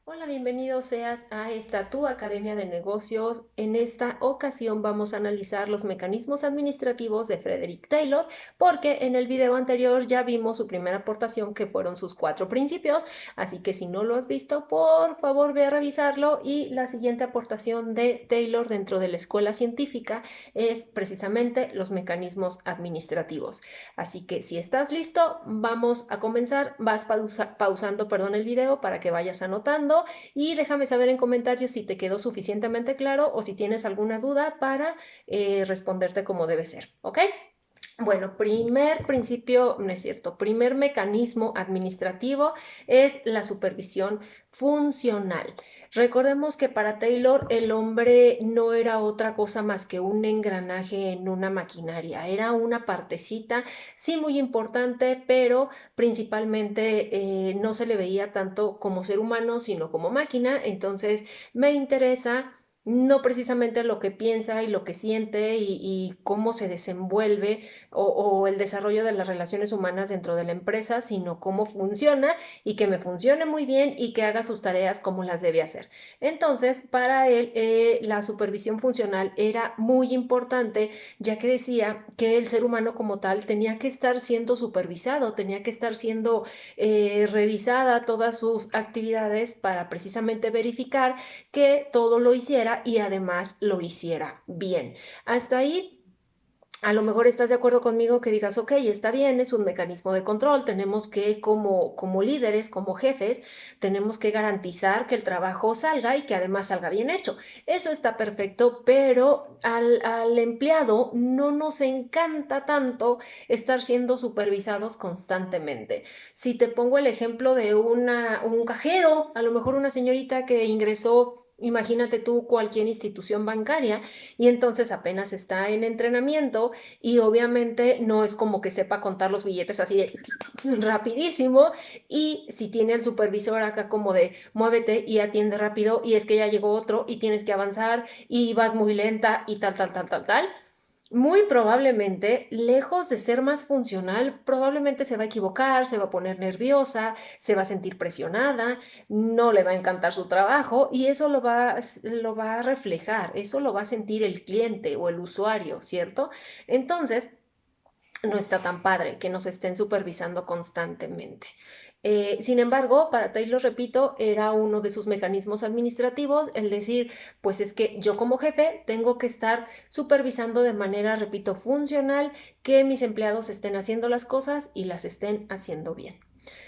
Hola, bienvenido seas a esta tu Academia de Negocios. En esta ocasión vamos a analizar los mecanismos administrativos de Frederick Taylor, porque en el video anterior ya vimos su primera aportación que fueron sus 4 principios, así que si no lo has visto, por favor ve a revisarlo. Y la siguiente aportación de Taylor dentro de la escuela científica es precisamente los mecanismos administrativos. Así que si estás listo, vamos a comenzar. Vas pausando, perdón, el video para que vayas anotando y déjame saber en comentarios si te quedó suficientemente claro o si tienes alguna duda para responderte como debe ser, ¿ok? Bueno, primer principio, no es cierto, primer mecanismo administrativo es la supervisión funcional. Recordemos que para Taylor el hombre no era otra cosa más que un engranaje en una maquinaria, era una partecita, sí muy importante, pero principalmente no se le veía tanto como ser humano, sino como máquina. Entonces me interesa no precisamente lo que piensa y lo que siente y cómo se desenvuelve o el desarrollo de las relaciones humanas dentro de la empresa, sino cómo funciona y que me funcione muy bien y que haga sus tareas como las debe hacer. Entonces, para él, la supervisión funcional era muy importante, ya que decía que el ser humano como tal tenía que estar siendo supervisado, tenía que estar siendo revisada todas sus actividades para precisamente verificar que todo lo hiciera y además lo hiciera bien. Hasta ahí a lo mejor estás de acuerdo conmigo que digas, ok, está bien, es un mecanismo de control, tenemos que como líderes, como jefes, tenemos que garantizar que el trabajo salga y que además salga bien hecho. Eso está perfecto, pero al empleado no nos encanta tanto estar siendo supervisados constantemente. Si te pongo el ejemplo de un cajero, a lo mejor una señorita que ingresó. Imagínate tú cualquier institución bancaria y entonces apenas está en entrenamiento y obviamente no es como que sepa contar los billetes así de rapidísimo, y si tiene el supervisor acá como de muévete y atiende rápido y es que ya llegó otro y tienes que avanzar y vas muy lenta y tal, muy probablemente, lejos de ser más funcional, probablemente se va a equivocar, se va a poner nerviosa, se va a sentir presionada, no le va a encantar su trabajo y eso lo va a reflejar, eso lo va a sentir el cliente o el usuario, ¿cierto? Entonces, no está tan padre que nos estén supervisando constantemente. Sin embargo, para Taylor, repito, era uno de sus mecanismos administrativos el decir, pues es que yo como jefe tengo que estar supervisando de manera, repito, funcional, que mis empleados estén haciendo las cosas y las estén haciendo bien.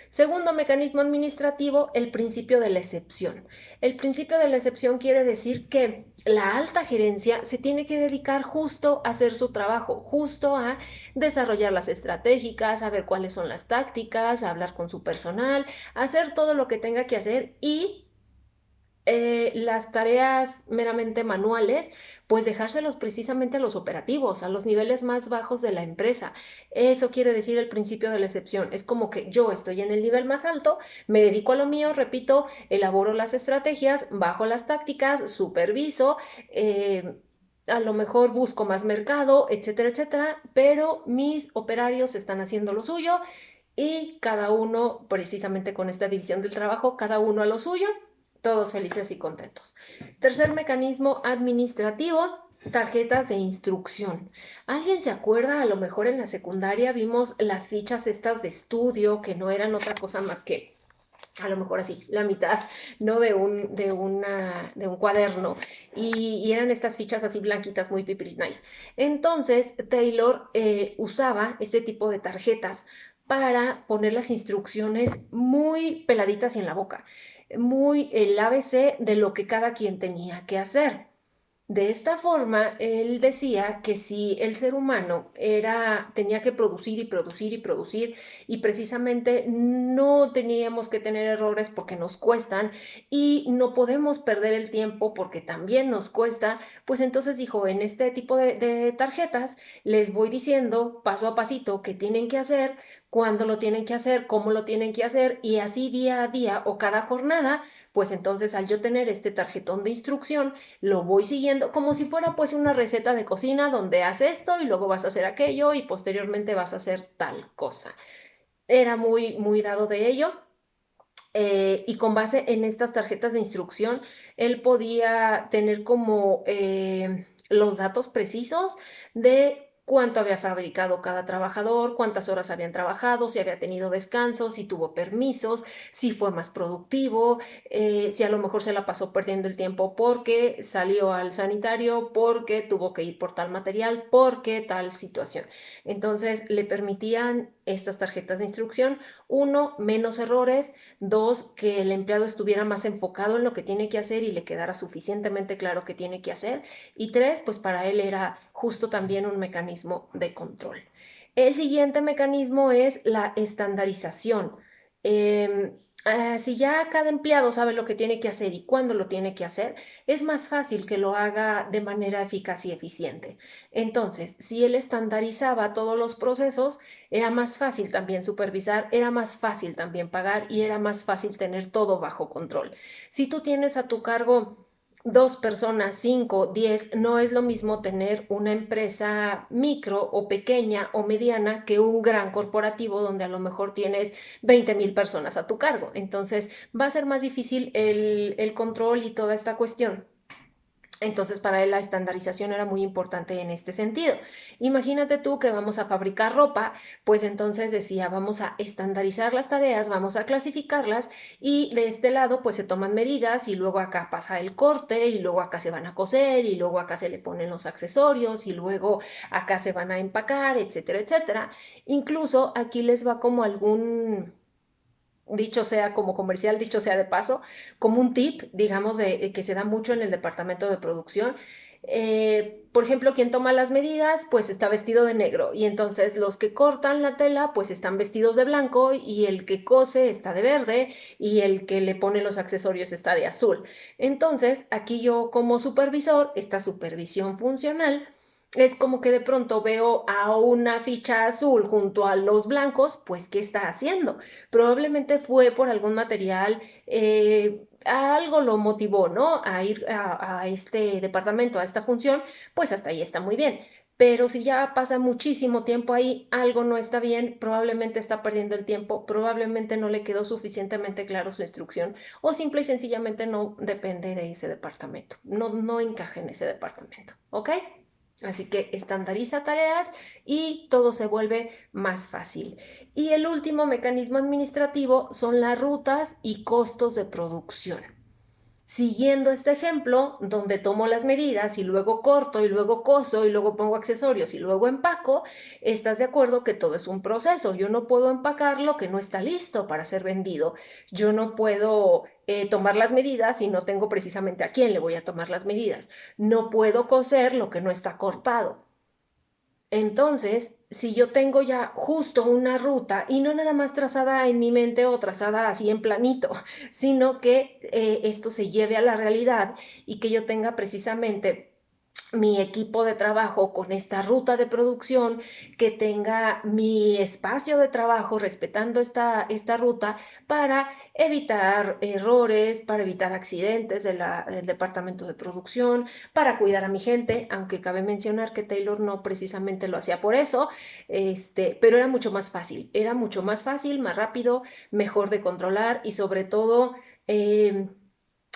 Segundo mecanismo administrativo, el principio de la excepción. El principio de la excepción quiere decir que la alta gerencia se tiene que dedicar justo a hacer su trabajo, justo a desarrollar las estratégicas, a ver cuáles son las tácticas, a hablar con su personal, a hacer todo lo que tenga que hacer y las tareas meramente manuales, pues dejárselos precisamente a los operativos, a los niveles más bajos de la empresa. Eso quiere decir el principio de la excepción. Es como que yo estoy en el nivel más alto, me dedico a lo mío, repito, elaboro las estrategias, bajo las tácticas, superviso, a lo mejor busco más mercado, etcétera, etcétera, pero mis operarios están haciendo lo suyo y cada uno, precisamente con esta división del trabajo, cada uno a lo suyo, todos felices y contentos. Tercer mecanismo administrativo, tarjetas de instrucción. ¿Alguien se acuerda? A lo mejor en la secundaria vimos las fichas estas de estudio que no eran otra cosa más que a lo mejor así, la mitad, ¿no? De un cuaderno. Y eran estas fichas así blanquitas, muy pipiris nice. Entonces, Taylor usaba este tipo de tarjetas para poner las instrucciones muy peladitas y en la boca, muy el ABC de lo que cada quien tenía que hacer. De esta forma, él decía que si el ser humano tenía que producir y producir y producir, y precisamente no teníamos que tener errores porque nos cuestan y no podemos perder el tiempo porque también nos cuesta, pues entonces dijo, en este tipo de tarjetas les voy diciendo paso a pasito qué tienen que hacer, cuándo lo tienen que hacer, cómo lo tienen que hacer, y así día a día o cada jornada, pues entonces al yo tener este tarjetón de instrucción, lo voy siguiendo como si fuera pues una receta de cocina donde haces esto y luego vas a hacer aquello y posteriormente vas a hacer tal cosa. Era muy, muy dado de ello. Y con base en estas tarjetas de instrucción, él podía tener como los datos precisos de cuánto había fabricado cada trabajador, cuántas horas habían trabajado, si había tenido descansos, si tuvo permisos, si fue más productivo, si a lo mejor se la pasó perdiendo el tiempo porque salió al sanitario, porque tuvo que ir por tal material, porque tal situación. Entonces le permitían estas tarjetas de instrucción, uno, menos errores, dos, que el empleado estuviera más enfocado en lo que tiene que hacer y le quedara suficientemente claro qué tiene que hacer. Y tres, pues para él era justo también un mecanismo de control. El siguiente mecanismo es la estandarización. Si ya cada empleado sabe lo que tiene que hacer y cuándo lo tiene que hacer, es más fácil que lo haga de manera eficaz y eficiente. Entonces, si él estandarizaba todos los procesos, era más fácil también supervisar, era más fácil también pagar y era más fácil tener todo bajo control. Si tú tienes a tu cargo 2 personas, 5, 10, no es lo mismo tener una empresa micro o pequeña o mediana que un gran corporativo donde a lo mejor tienes 20,000 personas a tu cargo. Entonces va a ser más difícil el control y toda esta cuestión. Entonces, para él la estandarización era muy importante en este sentido. Imagínate tú que vamos a fabricar ropa, pues entonces decía, vamos a estandarizar las tareas, vamos a clasificarlas y de este lado pues se toman medidas y luego acá pasa el corte y luego acá se van a coser y luego acá se le ponen los accesorios y luego acá se van a empacar, etcétera, etcétera. Incluso aquí les va como algún dicho sea como comercial, dicho sea de paso, como un tip, digamos, que se da mucho en el departamento de producción. Por ejemplo, quien toma las medidas, pues está vestido de negro y entonces los que cortan la tela, pues están vestidos de blanco y el que cose está de verde y el que le pone los accesorios está de azul. Entonces, aquí yo como supervisor, esta supervisión funcional, es como que de pronto veo a una ficha azul junto a los blancos, pues ¿qué está haciendo? Probablemente fue por algún material, algo lo motivó, ¿no? A ir a este departamento, a esta función, pues hasta ahí está muy bien. Pero si ya pasa muchísimo tiempo ahí, algo no está bien, probablemente está perdiendo el tiempo, probablemente no le quedó suficientemente claro su instrucción o simple y sencillamente no depende de ese departamento, no encaja en ese departamento, ¿ok? Así que estandariza tareas y todo se vuelve más fácil. Y el último mecanismo administrativo son las rutas y costos de producción. Siguiendo este ejemplo, donde tomo las medidas y luego corto y luego coso y luego pongo accesorios y luego empaco, estás de acuerdo que todo es un proceso. Yo no puedo empacar lo que no está listo para ser vendido. Yo no puedo tomar las medidas si no tengo precisamente a quién le voy a tomar las medidas. No puedo coser lo que no está cortado. Entonces, si yo tengo ya justo una ruta y no nada más trazada en mi mente o trazada así en planito, sino que esto se lleve a la realidad y que yo tenga precisamente mi equipo de trabajo con esta ruta de producción, que tenga mi espacio de trabajo respetando esta ruta para evitar errores, para evitar accidentes del departamento de producción, para cuidar a mi gente, aunque cabe mencionar que Taylor no precisamente lo hacía por eso, pero era mucho más fácil, más rápido, mejor de controlar y sobre todo eh,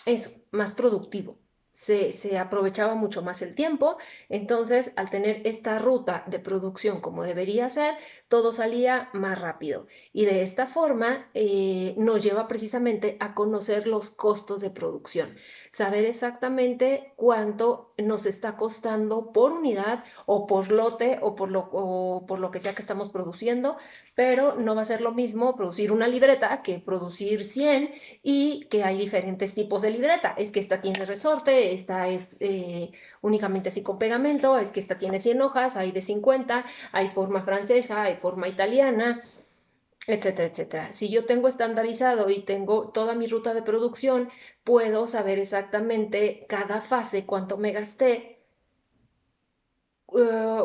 eso, más productivo. Se aprovechaba mucho más el tiempo, entonces al tener esta ruta de producción como debería ser, todo salía más rápido y de esta forma nos lleva precisamente a conocer los costos de producción, saber exactamente cuánto nos está costando por unidad o por lote o por lo que sea que estamos produciendo, pero no va a ser lo mismo producir una libreta que producir 100 y que hay diferentes tipos de libreta. Es que esta tiene resorte, esta es únicamente así con pegamento, es que esta tiene 100 hojas, hay de 50, hay forma francesa, hay forma italiana, etcétera, etcétera. Si yo tengo estandarizado y tengo toda mi ruta de producción, puedo saber exactamente cada fase cuánto me gasté,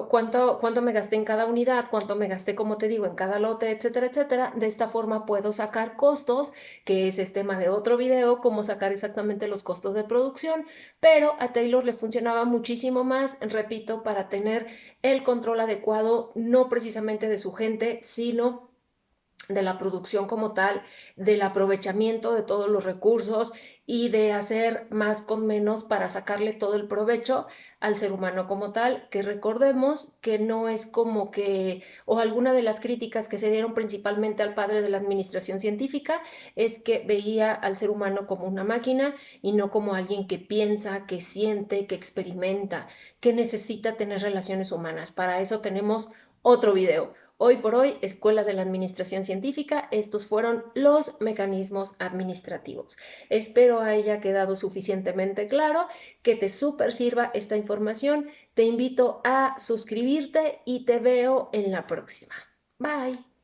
cuánto me gasté en cada unidad, cuánto me gasté, como te digo, en cada lote, etcétera, etcétera. De esta forma puedo sacar costos, que ese es tema de otro video, cómo sacar exactamente los costos de producción, pero a Taylor le funcionaba muchísimo más, repito, para tener el control adecuado, no precisamente de su gente, sino de la producción como tal, del aprovechamiento de todos los recursos y de hacer más con menos para sacarle todo el provecho al ser humano como tal, que recordemos que no es como que, o alguna de las críticas que se dieron principalmente al padre de la administración científica, es que veía al ser humano como una máquina y no como alguien que piensa, que siente, que experimenta, que necesita tener relaciones humanas. Para eso tenemos otro video. Hoy por hoy, Escuela de la Administración Científica, estos fueron los mecanismos administrativos. Espero haya quedado suficientemente claro, que te súper sirva esta información. Te invito a suscribirte y te veo en la próxima. Bye.